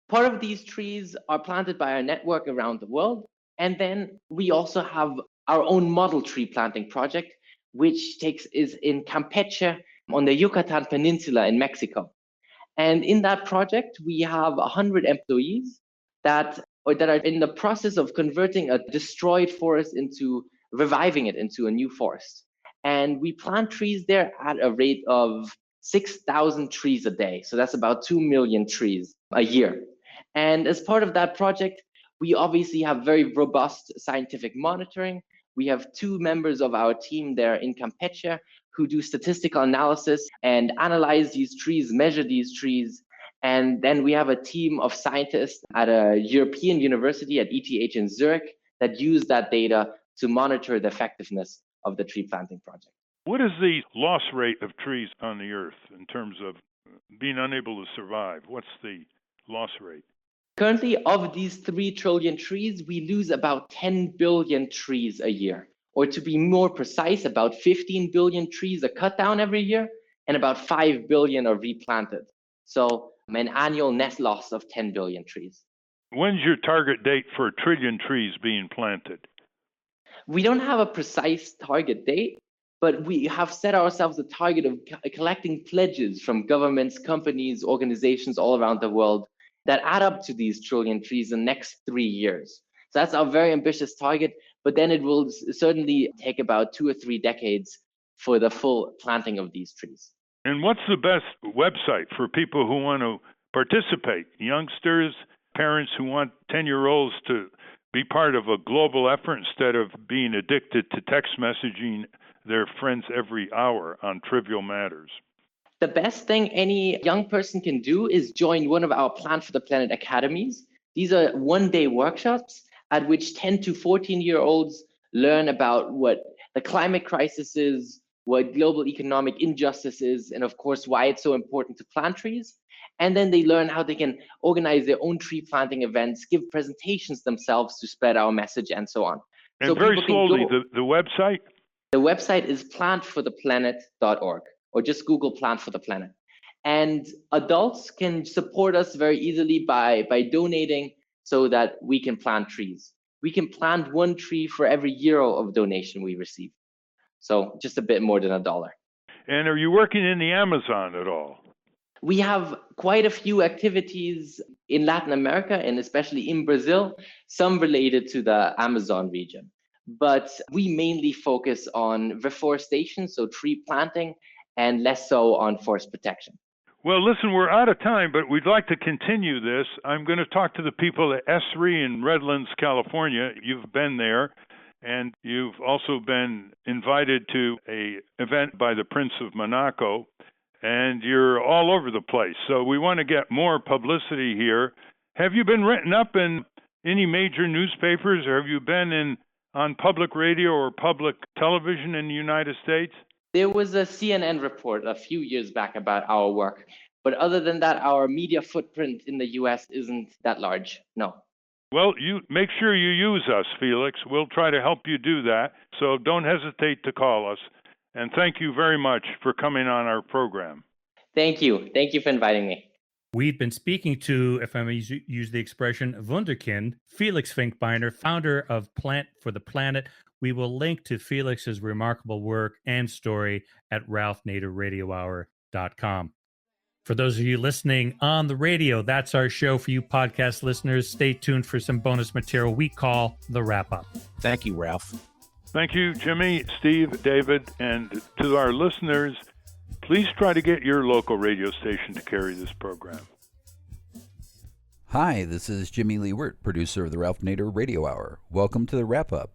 Part of these trees are planted by our network around the world, and then we also have our own model tree planting project, which is in Campeche on the Yucatan Peninsula in Mexico. And in that project, we have 100 employees that are in the process of converting a destroyed forest reviving it into a new forest. And we plant trees there at a rate of 6,000 trees a day. So that's about 2 million trees a year. And as part of that project, we obviously have very robust scientific monitoring. We have 2 members of our team there in Campeche who do statistical analysis and analyze these trees, measure these trees. And then we have a team of scientists at a European university at ETH in Zurich that use that data to monitor the effectiveness of the tree planting project. What is the loss rate of trees on the earth in terms of being unable to survive? What's the loss rate? Currently, of these 3 trillion trees, we lose about 10 billion trees a year. Or to be more precise, about 15 billion trees are cut down every year, and about 5 billion are replanted. So an annual net loss of 10 billion trees. When's your target date for a trillion trees being planted? We don't have a precise target date, but we have set ourselves a target of collecting pledges from governments, companies, organizations all around the world that add up to these trillion trees in the next 3 years. So that's our very ambitious target, but then it will certainly take about 2 or 3 decades for the full planting of these trees. And what's the best website for people who want to participate? Youngsters, parents who want 10-year-olds to be part of a global effort instead of being addicted to text messaging their friends every hour on trivial matters. The best thing any young person can do is join one of our Plant for the Planet academies. These are one-day workshops at which 10 to 14-year-olds learn about what the climate crisis is, what global economic injustice is, and of course, why it's so important to plant trees. And then they learn how they can organize their own tree planting events, give presentations themselves to spread our message, and so on. And so very slowly, the website? The website is plantfortheplanet.org, or just Google Plant for the Planet. And adults can support us very easily by donating so that we can plant trees. We can plant 1 tree for every euro of donation we receive. So just a bit more than $1. And are you working in the Amazon at all? We have quite a few activities in Latin America and especially in Brazil, some related to the Amazon region. But we mainly focus on reforestation, so tree planting, and less so on forest protection. Well, listen, we're out of time, but we'd like to continue this. I'm going to talk to the people at Esri in Redlands, California. You've been there, and you've also been invited to an event by the Prince of Monaco, and you're all over the place. So we want to get more publicity here. Have you been written up in any major newspapers, or have you been on public radio or public television in the United States? There was a CNN report a few years back about our work, but other than that, our media footprint in the US isn't that large, no. Well, you make sure you use us, Felix. We'll try to help you do that, so don't hesitate to call us. And thank you very much for coming on our program. Thank you. Thank you for inviting me. We've been speaking to, if I may use the expression, wunderkind, Felix Finkbeiner, founder of Plant for the Planet. We will link to Felix's remarkable work and story at ralphnaderradiohour.com. For those of you listening on the radio, that's our show for you podcast listeners. Stay tuned for some bonus material we call The Wrap-Up. Thank you, Ralph. Thank you, Jimmy, Steve, David, and to our listeners, please try to get your local radio station to carry this program. Hi, this is Jimmy Leewert, producer of the Ralph Nader Radio Hour. Welcome to The Wrap-Up.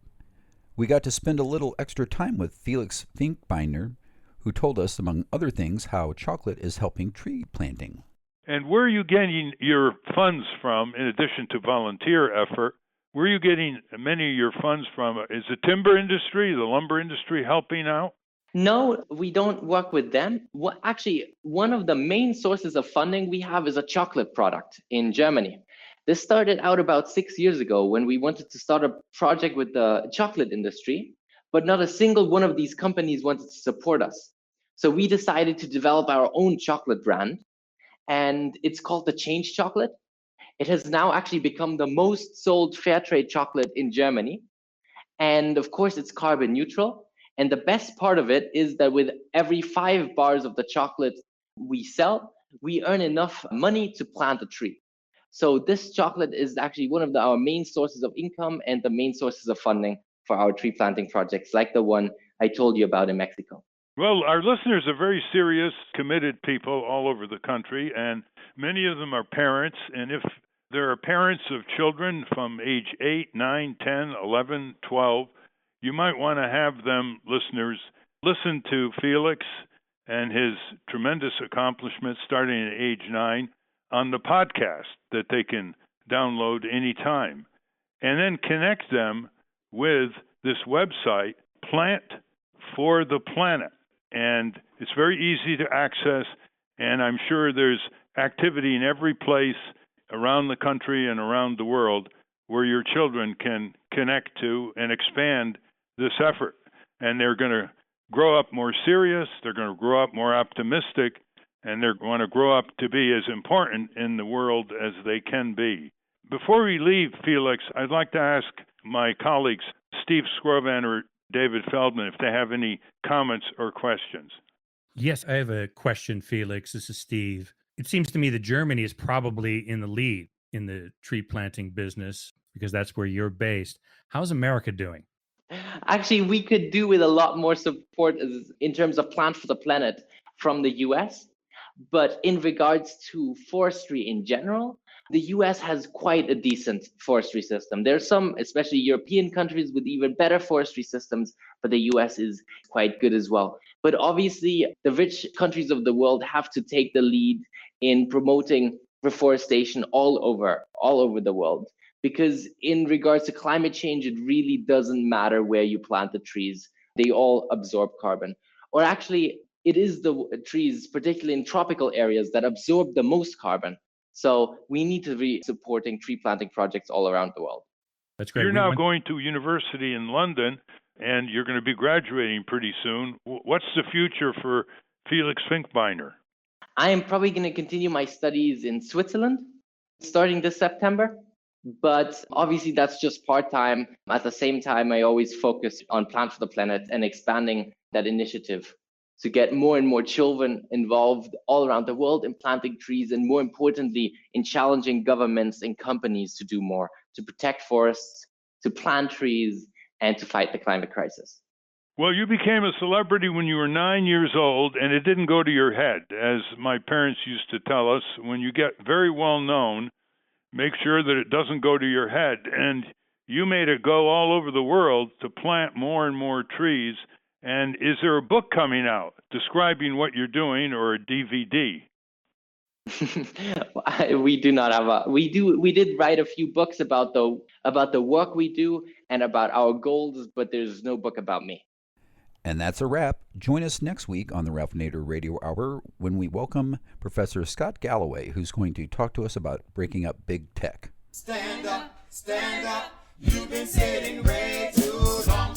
We got to spend a little extra time with Felix Finkbeiner, who told us, among other things, how chocolate is helping tree planting. And where are you getting your funds from, in addition to volunteer effort? Where are you getting many of your funds from? Is the timber industry, the lumber industry helping out? No, we don't work with them. Actually, one of the main sources of funding we have is a chocolate product in Germany. This started out about 6 years ago when we wanted to start a project with the chocolate industry, but not a single one of these companies wanted to support us. So we decided to develop our own chocolate brand, and it's called the Change Chocolate. It has now actually become the most sold fair trade chocolate in Germany. And of course, it's carbon neutral. And the best part of it is that with every 5 bars of the chocolate we sell, we earn enough money to plant a tree. So this chocolate is actually one of our main sources of income and the main sources of funding for our tree planting projects, like the one I told you about in Mexico. Well, our listeners are very serious, committed people all over the country, and many of them are parents. And if there are parents of children from age 8, 9, 10, 11, 12, you might want to have them, listeners, listen to Felix and his tremendous accomplishments starting at age 9 on the podcast that they can download anytime. And then connect them with this website, Plant for the Planet. And it's very easy to access, and I'm sure there's activity in every place around the country and around the world where your children can connect to and expand this effort. And they're going to grow up more serious, they're going to grow up more optimistic, and they're going to grow up to be as important in the world as they can be. Before we leave, Felix, I'd like to ask my colleagues, Steve Skrovan or David Feldman, if they have any comments or questions. Yes, I have a question, Felix. This is Steve. It seems to me that Germany is probably in the lead in the tree planting business because that's where you're based. How's America doing? Actually, we could do with a lot more support in terms of Plant for the Planet from the US. But in regards to forestry in general, the US has quite a decent forestry system. There are some, especially European countries, with even better forestry systems, but the US is quite good as well. But obviously, the rich countries of the world have to take the lead in promoting reforestation all over the world. Because in regards to climate change, it really doesn't matter where you plant the trees. They all absorb carbon. Or actually, it is the trees, particularly in tropical areas, that absorb the most carbon. So we need to be supporting tree planting projects all around the world. That's great. You're now going to university in London, and you're going to be graduating pretty soon. What's the future for Felix Finkbeiner? I am probably going to continue my studies in Switzerland, starting this September. But obviously, that's just part-time. At the same time, I always focus on Plant for the Planet and expanding that initiative to get more and more children involved all around the world in planting trees, and more importantly, in challenging governments and companies to do more, to protect forests, to plant trees, and to fight the climate crisis. Well, you became a celebrity when you were 9 years old, and it didn't go to your head. As my parents used to tell us, when you get very well known, make sure that it doesn't go to your head. And you made it go all over the world to plant more and more trees. And is there a book coming out describing what you're doing, or a DVD? We do not have we did write a few books about the work we do and about our goals, but there's no book about me. And that's a wrap. Join us next week on the Ralph Nader Radio Hour when we welcome Professor Scott Galloway, who's going to talk to us about breaking up big tech. Stand up, you've been sitting way too long.